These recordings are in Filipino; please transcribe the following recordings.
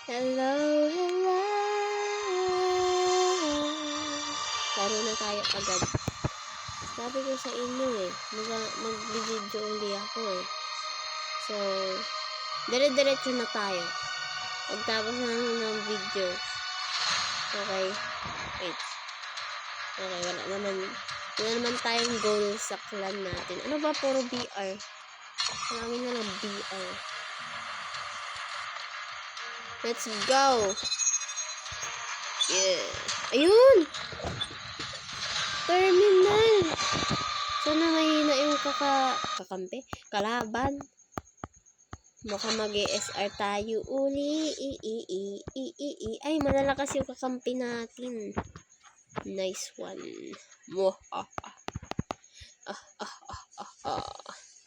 Hello, hello. Laro na tayo agad. Sabi ko sa inyo mag-video uli ako So, dire-diretso na tayo. Pagtapos ng video. Okay. Wait. Okay, wala naman tayong goal sa clan natin. Ano ba? Puro BR. Palagi na lang BR. Let's go! Yeah. Ayun! Terminal! Sana mahina yung kakampi? Kalaban. Mukhang mag-ESR tayo uli. Ay, malalakas yung kakampi natin. Nice one.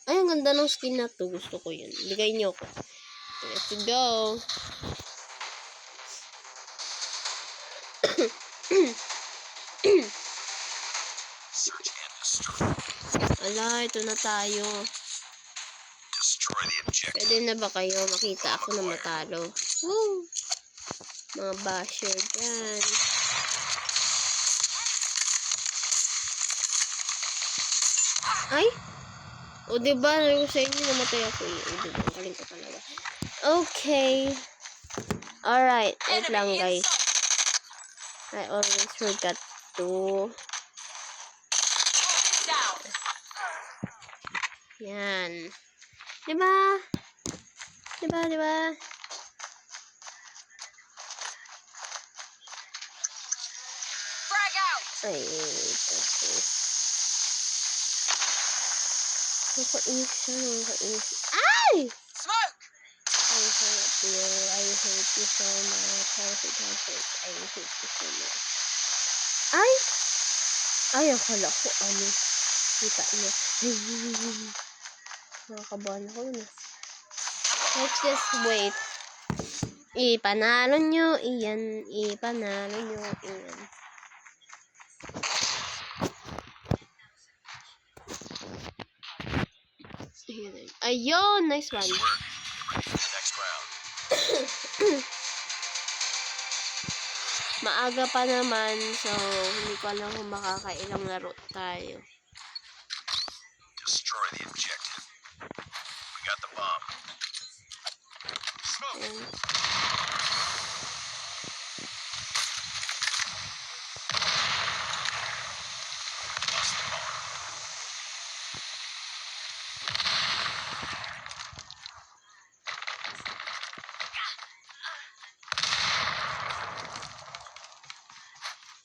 Ay, ang ganda ng skin na to. Gusto ko yun. Bigay niyo ko. Let's go. Ala, ito na tayo. Pwede na ba kayo makita ako na matalo? Woo! Mga basher dyan. Ay! O diba, narinig ko sa inyo, namatay ako eh. O diba, galing ko talaga. Okay. Alright, wait lang guys. I always forgot to. Yan. Diba? Ay, nakainis siya. Ay! Smoke! I hate you so much. I hate you so much. Ay! Ay, akala ko ano. Kita niya. Nakakabahan ako na. Let's just wait. Ipanalo nyo iyan. Ayun, nice one. Next round. Maaga pa naman, so hindi ko alam kung makakailang laro tayo. Destroy the objective. We got the bomb. Smoke. Lost the bomb.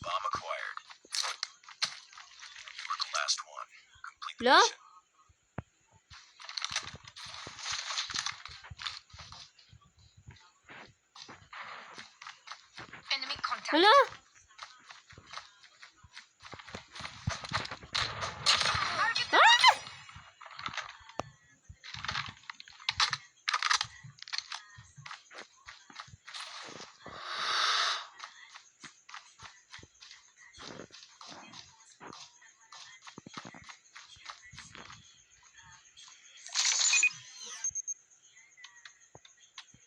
Bomb acquired. You were the last one. Complete the Lo? mission. Enemy contact. Hala? Ah!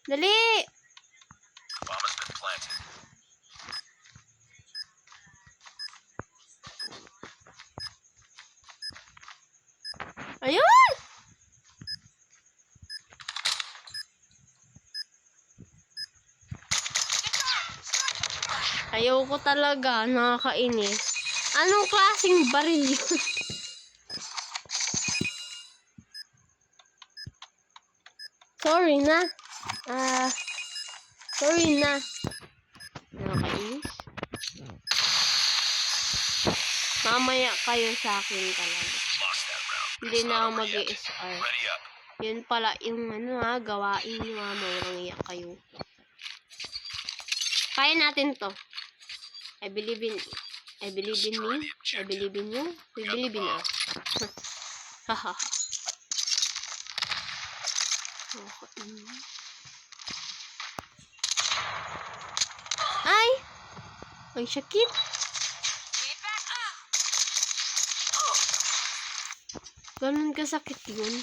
Dali! Bomb has been planted. Ayun! Ayoko talaga, nakakainis. Anong klaseng baril yun? Sorry na. Nakakainis. Mamaya kayo sa akin talaga. Lost that round. but Hindi it's na not ako over yet. mag-ESR. Ready up. Yun pala yung gawain nyo mayroong iyak kayo. Kaya natin to. I believe in me. I believe in you. We believe in us. Haha. Ay! Ang sakit. Ganun kasakit yun.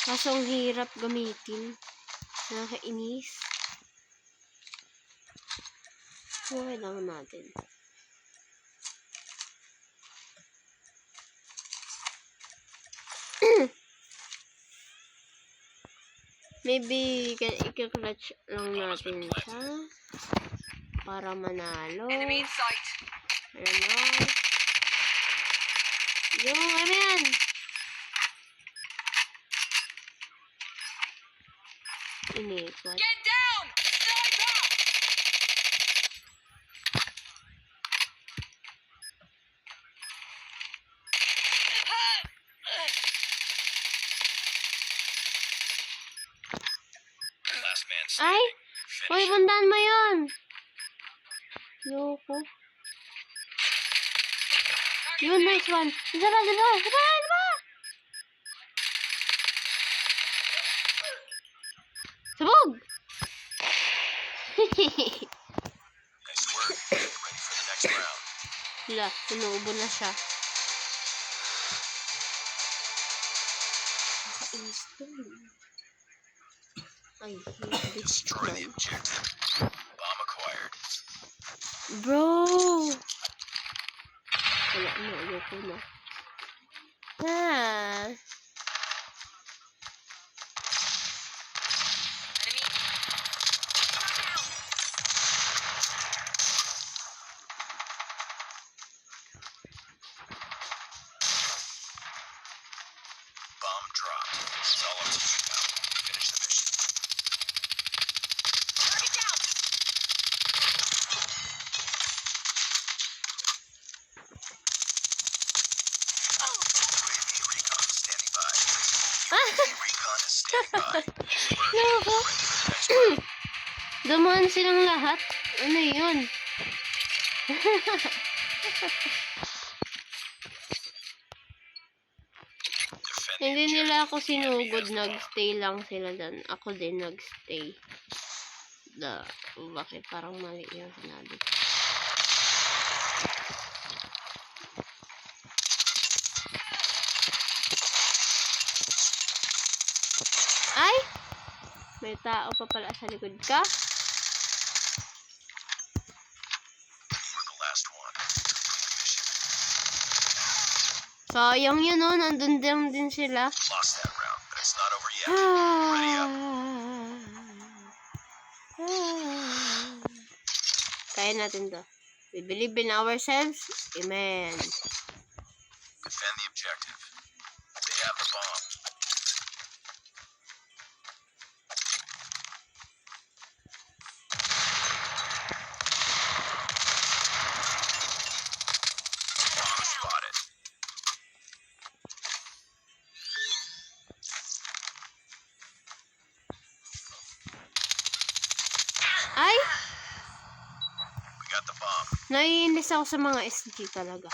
Kaso ang hirap gamitin. Nakakainis. Ano kailangan natin? Maybe, i-clutch lang natin siya. Para manalo. Enemy in sight. Ayan o. Yung, ano yan? Inikot. Get down! Sniper! Last man Ay! standing. Uy, Finish him. bundan mo yun! Yoko. Yun, nice one. Isa pa, isa pa, isa pa, isa pa! Sabog! Nice work. Get ready for the next round. Wala, inuubo na siya. Nakainis to. Ay, this Destroy the objective. Bomb acquired. Bro! Wala na, ayoko na. Ah! Enemy. Bomb dropped. It's all up to you now. Finish the mission. Target down. UAV recon standing by. Recon is standing by. Nice work. Loko. Ready for the next round. Dumaan silang lahat. Ano yun? Defend the Hindi objective. nila ako The enemy sinugod. has the bomb. Nagstay lang sila dyan. Ako din nagstay. Bakit parang mali yung sinabi ko? Ay! May tao pa pala sa likod ka? We're the last one. Complete the mission. Sayang yun, no? Nandun din sila. Lost that round, but it's not over yet. Kaya natin to. We believe in ourselves. Amen. Defend the objective. They have the bomb. Bomb spotted. Ay! We got the bomb. Naiinis ako sa mga SG talaga.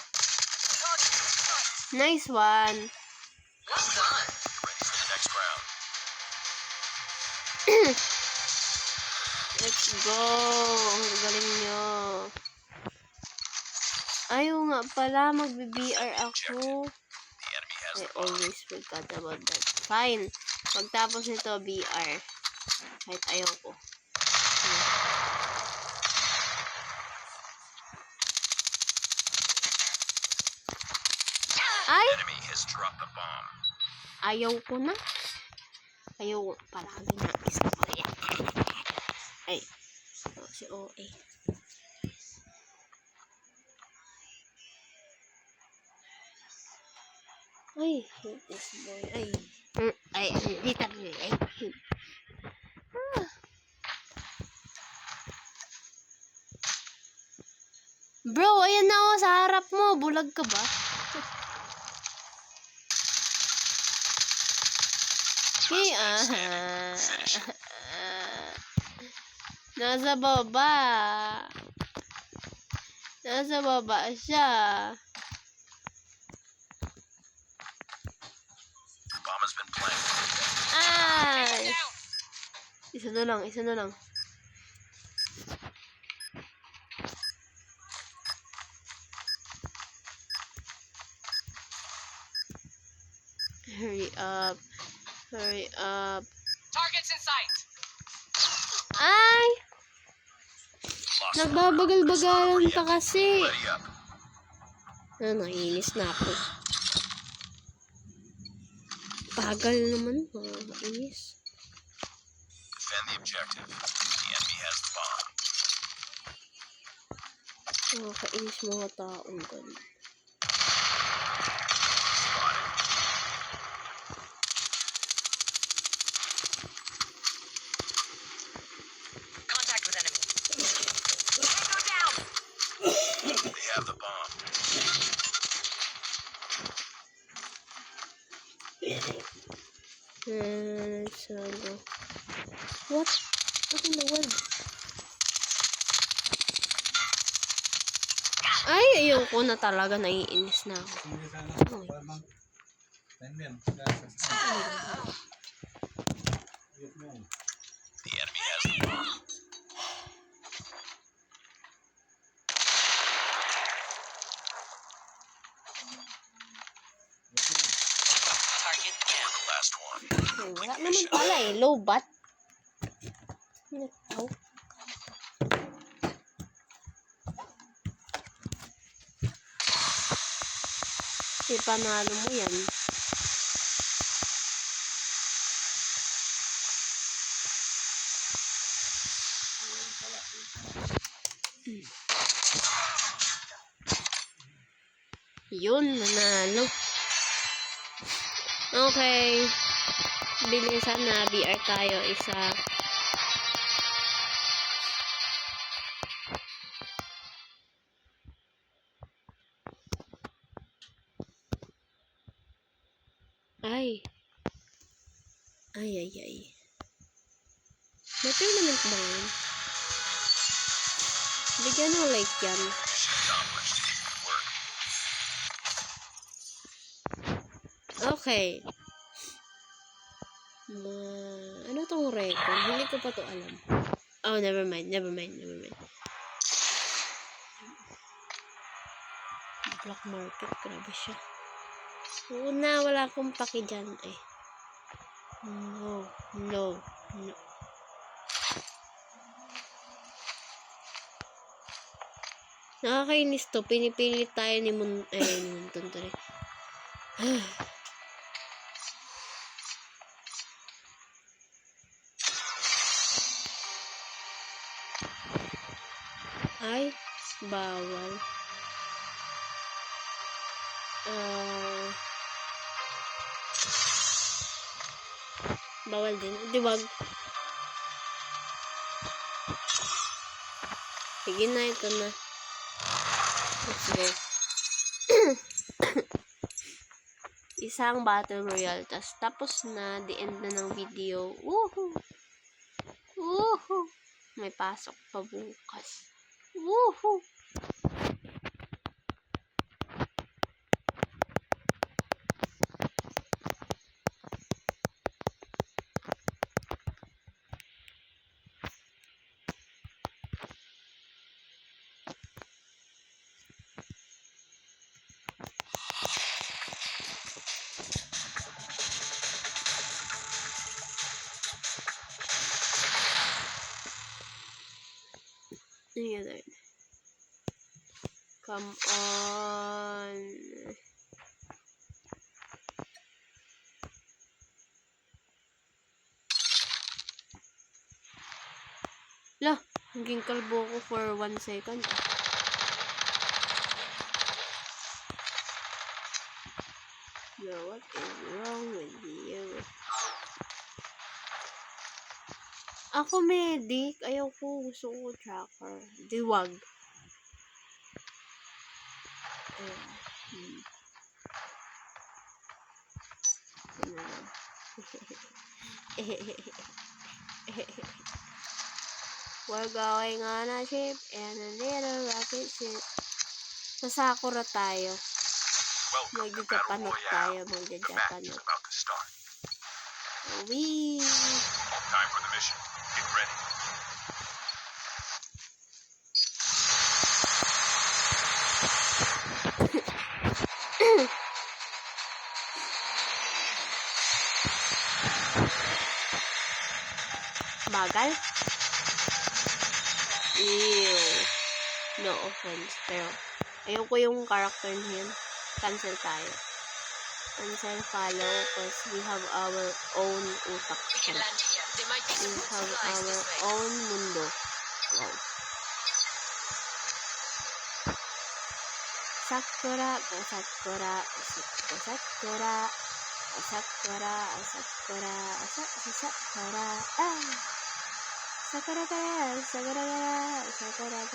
Nice one. Well done. Get ready for the next round. Let's go. Ang galing nyo. Ayaw nga pala. Mag-BR ako. The enemy has I the bomb. always forgot about that. Fine. Pagtapos nito, BR. Kahit ayaw ko. Ay! Enemy has dropped the bomb. Ayaw ko na. Ayaw palagi na isa ko yan. Ay. Oh, si OA. Ay, this boy. Ay. Ay, dito. Ay. Ah. Bro, ayan na ako sa harap mo. Bulag ka ba? Hey, nasa baba. Nasa baba siya. Bomb has been planted. Ay! Down. Isa na lang, isa na lang. Hurry up. Hurry up. Targets in sight. Ay! Awesome. Nagbabagal-bagalan pa kasi. Ready up. Naiinis na ako. Bagal naman. Naiinis. Defend the objective. The enemy has the bomb. Nakakainis mga taong ganun. Spotted. Contact with enemy. Tango down. They have the bomb. Let's go. What? What in the world? Ay, ayoko na talaga. Naiinis na ako. The enemy has the bomb. Target down. The last one. Ay, wala naman pala eh. Low bat. Ito. Panalo mo yan. Yun, nanalo. Okay. Bilisan na. BR tayo. Isa. Ay. Ay. May tournament ba ngayon? Bigyan mo like yan. Mission accomplished. Good work. Okay. Ano tong record? Hindi ko pa to alam. Oh, never mind. Black market. Grabe siya. Una, wala akong paki dyan eh. No. Nakakainis to. Pinipilit tayo ni Munton to rin. Ay, bawal. Bawal din. Di wag. Sige na, ito na. Let's go. Isang battle royale. Tapos na. The end na ng video. Woohoo! May pasok pa bukas. Woohoo! Ayan. Come on. Lah, naging kalbo ko for 1 second. Yo, what is wrong with you? Ako medic. Ayaw ko. Gusto ko tracker. Diwag. We're going on a ship and a little rocket ship. Sa Sakura tayo. Welcome to Battle Magjajapanot Royale. tayo. The match is Magjajapanot. about to start. Wee! Time for the mission. Get ready. Bagal? Ew. No offense. Pero, ayoko yung character niya yun. Cancel tayo. Cancel follow because we have our own utak. We can land here. There might be We some good have supplies our this way. own mundo. Wow. Sakura, Sakura, Sakura, Sakura, Sakura, Sakura, Sakura, Sakura,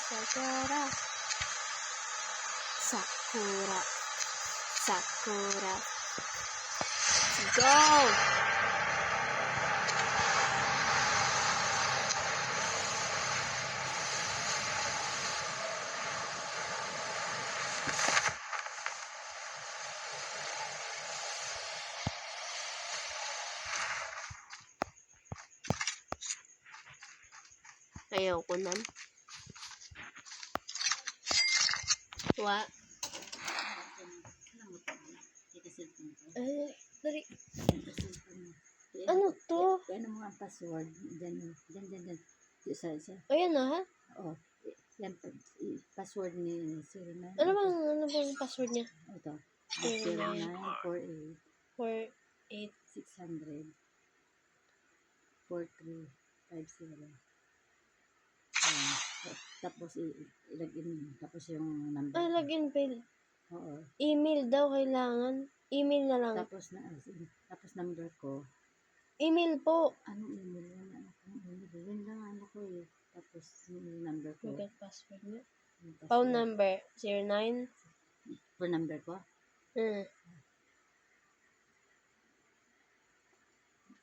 Sakura, Sakura, Sakura, Sakura. Go! Ayaw ko nan. What? Dari. Ano to? Ano mo ang password? Diyan. Isa. Ayan na ha? Oh, yan. Password ni 09. Ano bang password niya? Ito. 09. 0948 48. 600 4350. Tapos ilagin mo. Tapos yung number. Login fail. Oo. Email daw kailangan. Email na lang. Tapos number ko. Email po. Anong email? Yun lang ano ko eh. Tapos yung number ko. Forget password niya. Yung password. Phone number. 09. Phone number ko.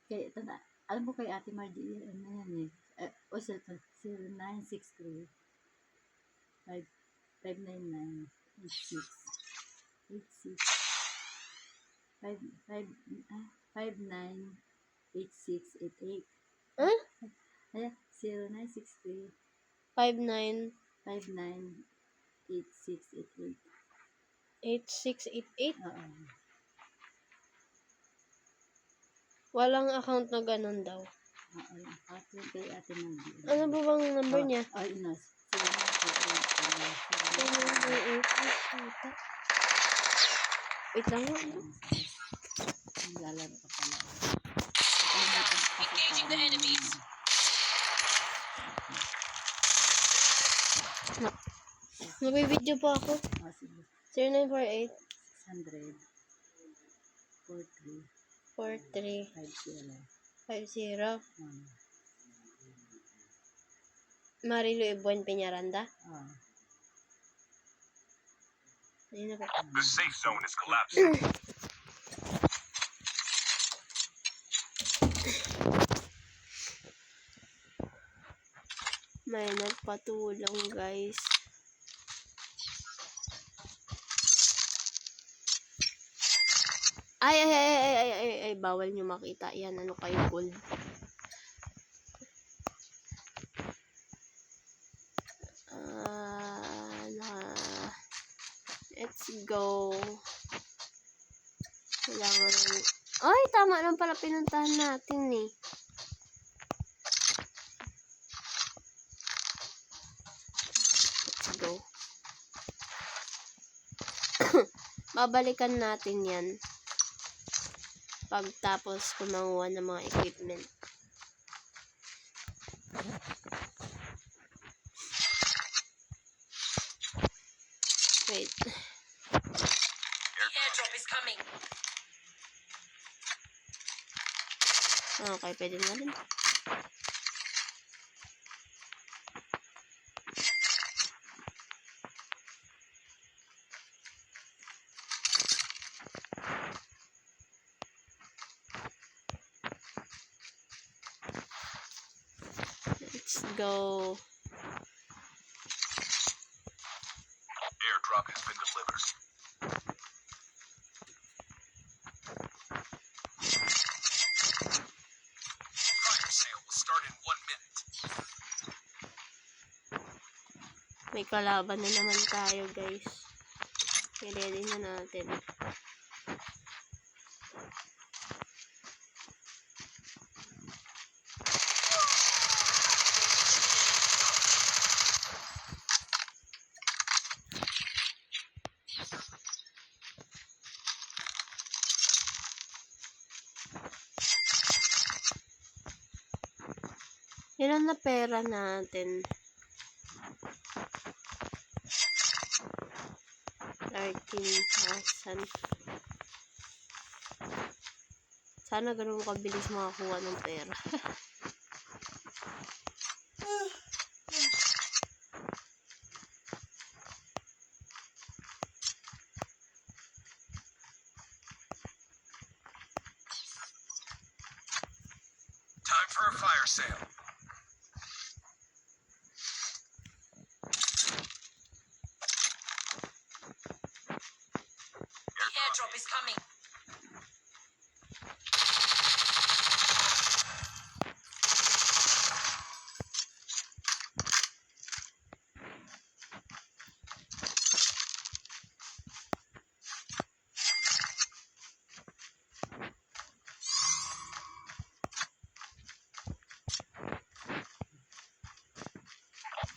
Kaya, alam mo kay Ate Margie, ano yan eh. Cellphone, 0963 599 86 59 8688. Huh? Ayan, 0963 59 59 8688. 8688. Oo. Walang account na ganun daw. Oo. Ako kay Ate Margie. Ano ba bang number niya? Oh, inos. 0948. Wait lang. Lalaro ka pala. Engaging the enemies. Nabibideo po ako. Oh, sige. 0948 600 43 43 50. 50. Marilu Ibuan Peñaranda. Ayun na po. The safe zone is collapsing. May nagpatulong guys. Ay, bawal nyo makita. Yan, ano kayo, gold. Let's go. Kailangan. Ay, tama lang pala pinuntahan natin eh. Let's go. Babalikan natin yan. Pagtapos kumanguha ng mga equipment. Wait. The airdrop is coming. Okay, pwede na rin. Let's go. Airdrop has been delivered. Fire sale will start in 1 minute. May kalaban na naman tayo, guys. I-ready na natin. Ilan na pera natin? 13,000. Sana ganun kabilis makakuha ng pera. Time for a fire sale. The airdrop is coming.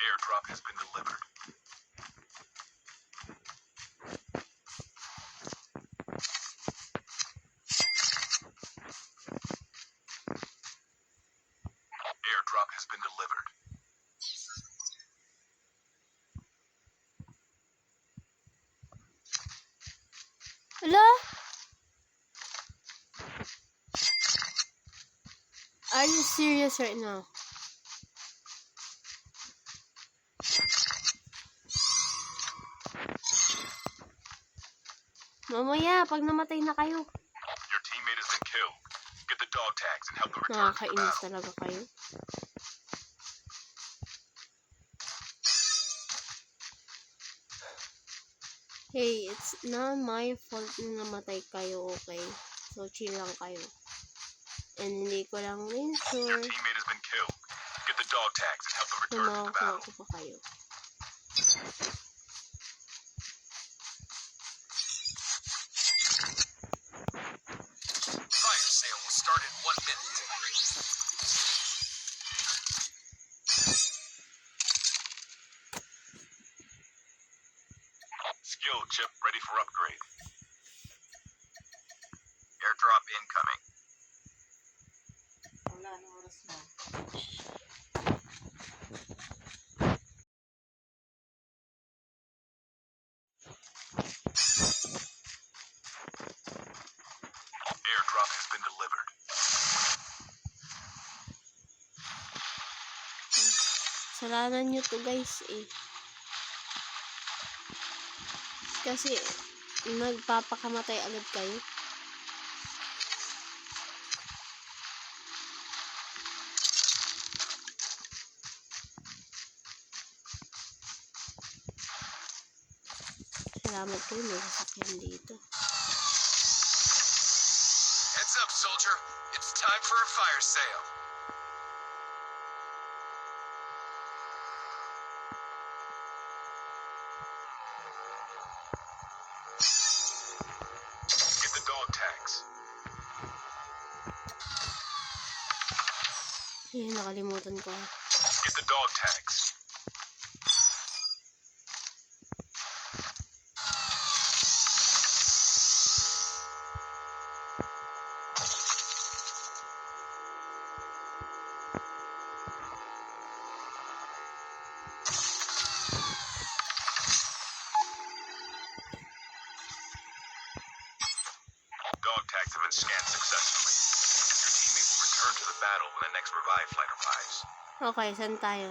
Airdrop has been delivered. Airdrop has been delivered. Hello? Are you serious right now? Mamaya, pag namatay na kayo. Your teammate has been killed. Get the dog tags and help them return to the Nakakainis battle. talaga kayo. Hey, it's not my fault na namatay kayo, okay? So, chill lang kayo. And hindi ko lang rin sure Your teammate has been killed. Get the dog tags and help them na return to the makakuha battle. ko pa kayo. Fire sale will start in 1 minute. Skill chip ready for upgrade. Airdrop incoming. Wala na oras na. Airdrop has been delivered. Salanan nyo to guys eh. Kasi nagpapakamatay agad kayo. Salamat kayo, may sasakyan dito. Heads up, soldier. It's time for a fire sale. Get the dog tags. Eh, nakalimutan ko. Get the dog tags. Dog tags have been scanned successfully. Your teammate will return to the battle when the next revive flight arrives. Okay, saan tayo?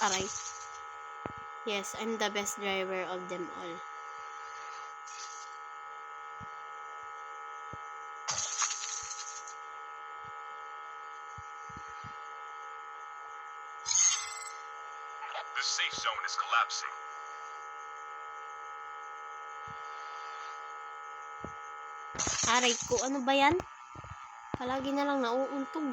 Aray. Yes, I'm the best driver of them all. The safe zone is collapsing. Aray ko, ano ba yan? Palagi na lang nauuntog.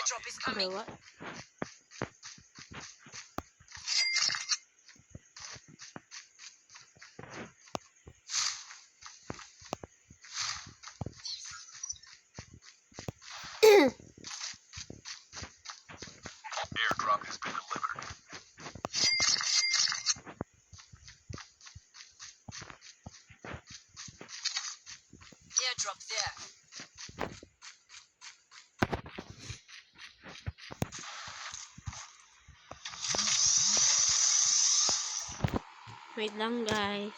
airdrop is coming. What? Airdrop has been delivered. Airdrop there. Wait lang, guys.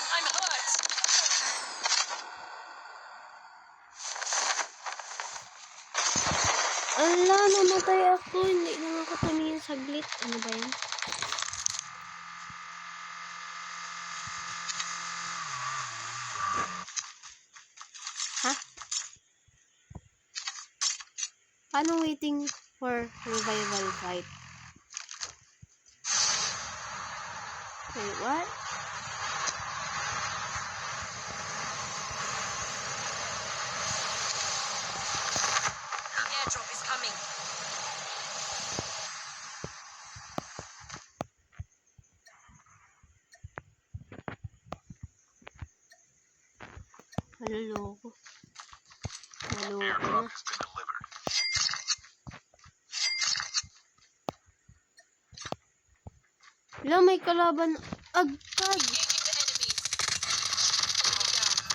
I'm hurt. Ala, namatay ako. Hindi lang ako tumingin saglit. Ano ba yan? Ha? Paano waiting for revival fight? Wait, what? The airdrop is coming. Maluloko. Maluloko Airdrop na. has been delivered. Wala, may kalaban agad. Engaging the enemies. Enemy down.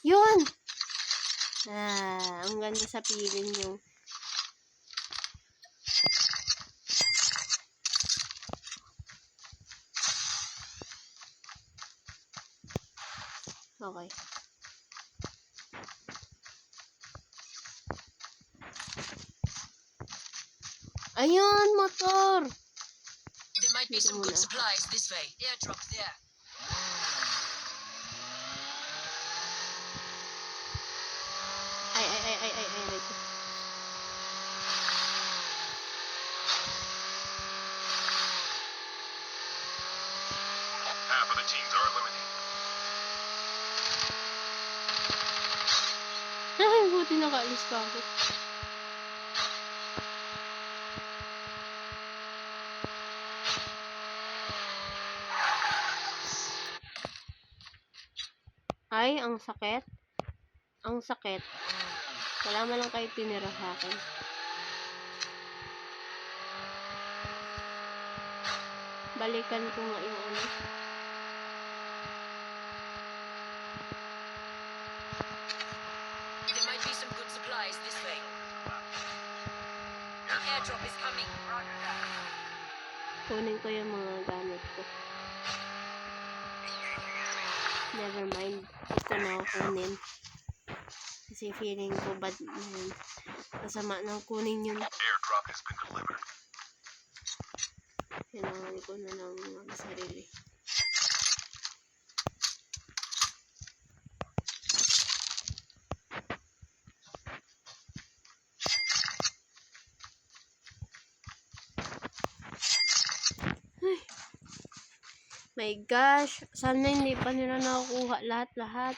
Yun! Ang ganda sa feeling yung okay. Ayun, motor! There might be Dito some good muna. supplies this way. Airdrop there. Ay. Wait. Half of the teams are eliminated. Ay, buti nakaalis pa ako. Ay, ang sakit. Ang sakit. Wala man lang kayo tinira sa akin. Balikan ko nga yung ano. There might be some good supplies this way. The airdrop is coming. Kunin ko yung mga gamit ko. Never mind. Ito na ako kunin. Kasi feeling ko bad na yun. Masama nang kunin yun. Airdrop has been delivered. Kailangan ko na lang ang sarili. Ay. My gosh. Sana hindi pa nila nakukuha lahat-lahat.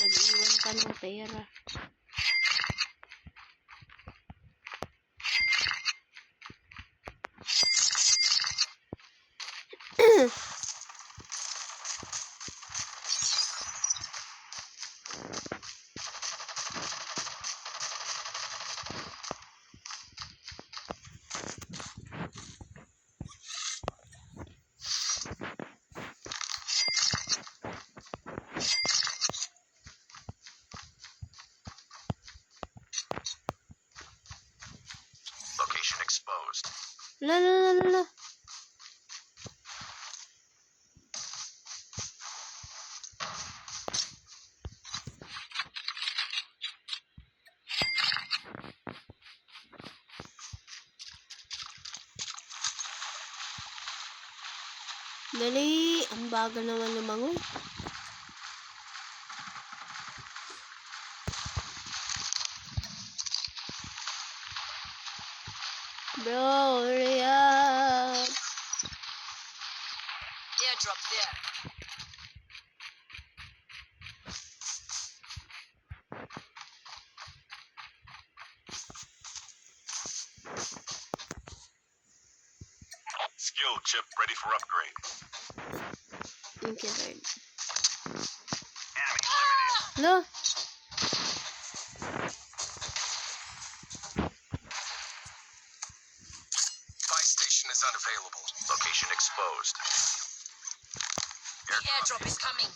Nag-iwan pa ng pera. Location exposed. La. Dali! Ang bagal naman lumangoy. Bro, hurry up! Airdrop there. Skill chip ready for upgrade. Thank you, Lord. Enemy eliminated. No! Buy station is unavailable. Location exposed. The airdrop is coming.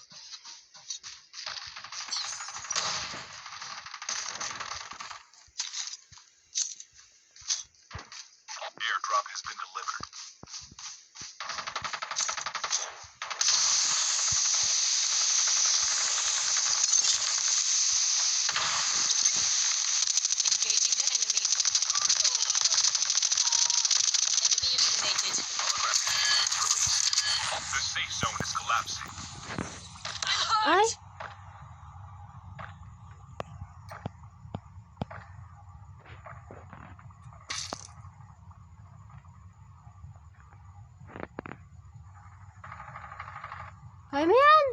Airdrop has been delivered. Engaging the enemy. Enemy eliminated. Holographic units released. The safe zone is collapsing. I'm hurt. Ay! Kaya mo yan!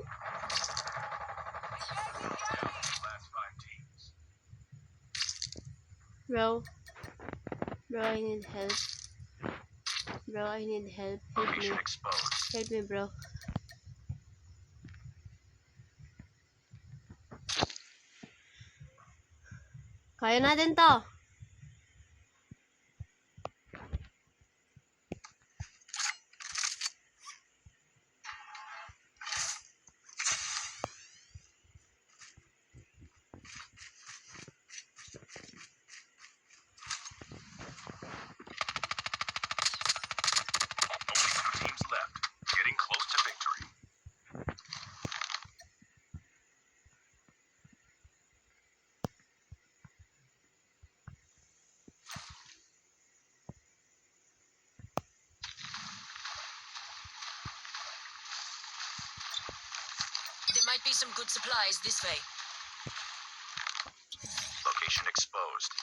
Last 5 teams. Bro. Bro, I need help. Bro, I need help. Help me. Location exposed. Help me, bro. Kaya natin to. Only 2 teams left. Getting close to victory. There might be some good supplies this way. Location exposed.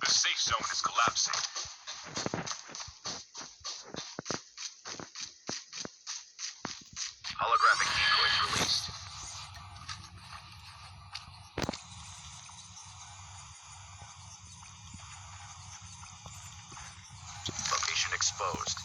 The safe zone is collapsing. Holographic decoys released. Location exposed.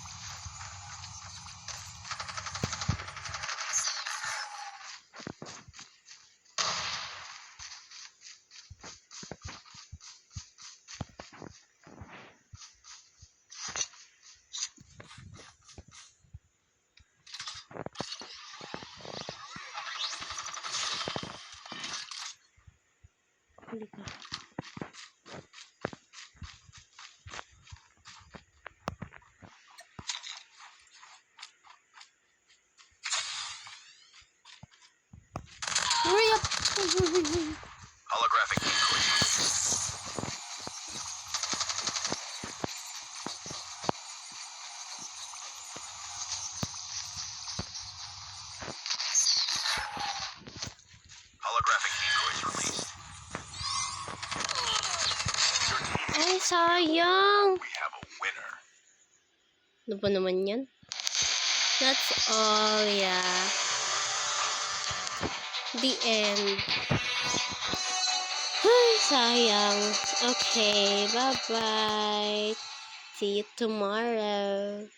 Huli ka. Hurry up! Holographic decoys released. Holographic decoys released. Ay, sayang! We have a winner. Ano ba naman yan? That's all, yeah. The end. Ay, sayang. Okay, bye-bye. See you tomorrow.